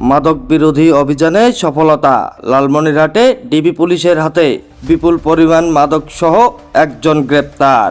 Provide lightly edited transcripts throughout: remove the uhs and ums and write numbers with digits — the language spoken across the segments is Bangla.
মাদক বিরোধী অভিযানে সফলতা। লালমনিরহাটে ডিবি পুলিশের হাতে বিপুল পরিমাণ মাদক সহ একজন গ্রেপ্তার।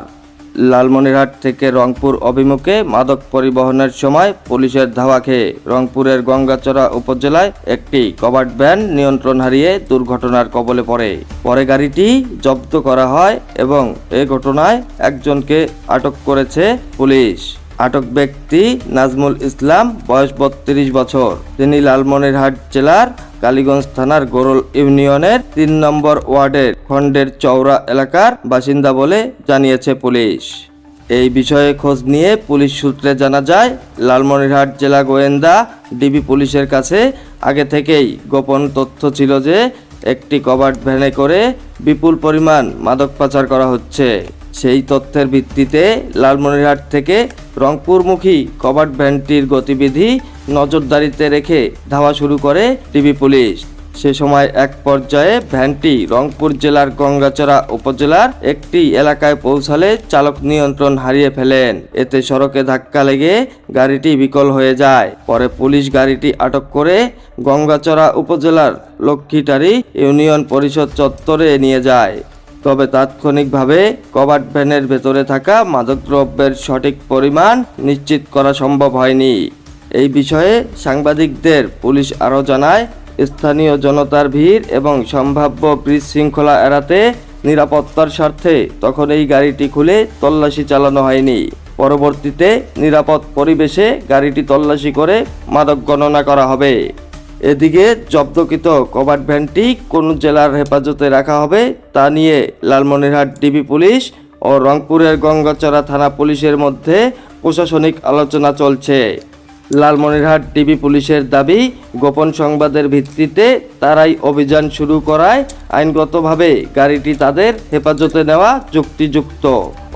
লালমনিরহাট থেকে রংপুর অভিমুখে মাদক পরিবহনের সময় পুলিশের ধাওয়া খেয়ে রংপুরের গঙ্গাচড়া উপজেলায় একটি কভার্ড ভ্যান নিয়ন্ত্রণ হারিয়ে দুর্ঘটনার কবলে পড়ে। পরে গাড়িটি জব্দ করা হয় এবং এ ঘটনায় একজনকে আটক করেছে পুলিশ। আটক ব্যক্তি নাজমুল ইসলাম, বয়স 32 বছর। তিনি লালমনিরহাট জেলার কালীগঞ্জ থানার গোরল ইউনিয়নের 3 নম্বর ওয়ার্ডের খণ্ডের চৌরা এলাকার বাসিন্দা বলে জানিয়েছে পুলিশ। এই বিষয়ে খোঁজ নিয়ে পুলিশ সূত্রে জানা যায়, লালমনিরহাট জেলা গোয়েন্দা ডিবি পুলিশের কাছে আগে থেকেই গোপন তথ্য ছিল যে একটি কভার্ড ভ্যানে করে বিপুল পরিমাণ মাদক পাচার করা হচ্ছে। সেই তথ্যের ভিত্তিতে লালমনিরহাট থেকে রংপুরমুখী কভার্ড ভ্যানটির গতিবিধি নজরদারিতে রেখে ধাওয়া শুরু করে ডিবি পুলিশ। সে সময় এক পর্যায়ে ভ্যানটি রংপুর জেলার গঙ্গাচড়া উপজেলার একটি এলাকায় পৌঁছালে চালক নিয়ন্ত্রণ হারিয়ে ফেলেন। এতে সড়কে ধাক্কা লেগে গাড়িটি বিকল হয়ে যায়। পরে পুলিশ গাড়িটি আটক করে গঙ্গাচড়া উপজেলার লক্ষ্মীটারি ইউনিয়ন পরিষদ চত্বরে নিয়ে যায়। তবে তাৎক্ষণিকভাবে কভার্ড ভ্যানের ভেতরে থাকা মাদকদ্রব্যের সঠিক পরিমাণ নিশ্চিত করা সম্ভব হয়নি। এই বিষয়ে সাংবাদিকদের পুলিশ আরও জানায়, স্থানীয় জনতার ভিড় এবং সম্ভাব্য বিশৃঙ্খলা এড়াতে নিরাপত্তার স্বার্থে তখন এই গাড়িটি খুলে তল্লাশি চালানো হয়নি। পরবর্তীতে নিরাপদ পরিবেশে গাড়িটি তল্লাশি করে মাদক গণনা করা হবে। এদিকে জব্দকৃত কভার্ড ভ্যানটি কোন জেলার হেফাজতে রাখা হবে তা নিয়ে লালমনিরহাট ডিবি পুলিশ ও রংপুরের গঙ্গাচড়া থানা পুলিশের মধ্যে প্রশাসনিক আলোচনা চলছে। লালমনিরহাট ডিবি পুলিশের দাবি, গোপন সংবাদের ভিত্তিতে তারাই অভিযান শুরু করায় আইনগতভাবে গাড়িটি তাদের হেফাজতে নেওয়া যুক্তিযুক্ত।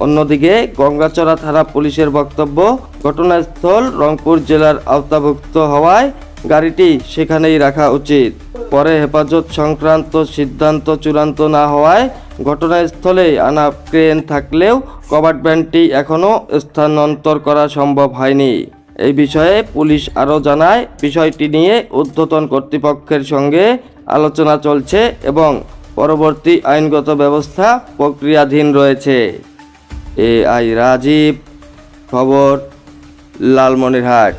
অন্যদিকে গঙ্গাচড়া থানা পুলিশের বক্তব্য, ঘটনাস্থল রংপুর জেলার আওতাভুক্ত হওয়ায় গাড়িটি সেখানেই রাখা উচিত। পরে হেফাজত সংক্রান্ত সিদ্ধান্ত চূড়ান্ত না হওয়ায় ঘটনাস্থলে আনা ক্রেন থাকলেও কভার্ড ভ্যানটি এখনও স্থানান্তর করা সম্ভব হয়নি। এই বিষয়ে পুলিশ আরও জানায়, বিষয়টি নিয়ে ঊর্ধ্বতন কর্তৃপক্ষের সঙ্গে আলোচনা চলছে এবং পরবর্তী আইনগত ব্যবস্থা প্রক্রিয়াধীন রয়েছে। AI রাজীব, খবর, লালমনিরহাট।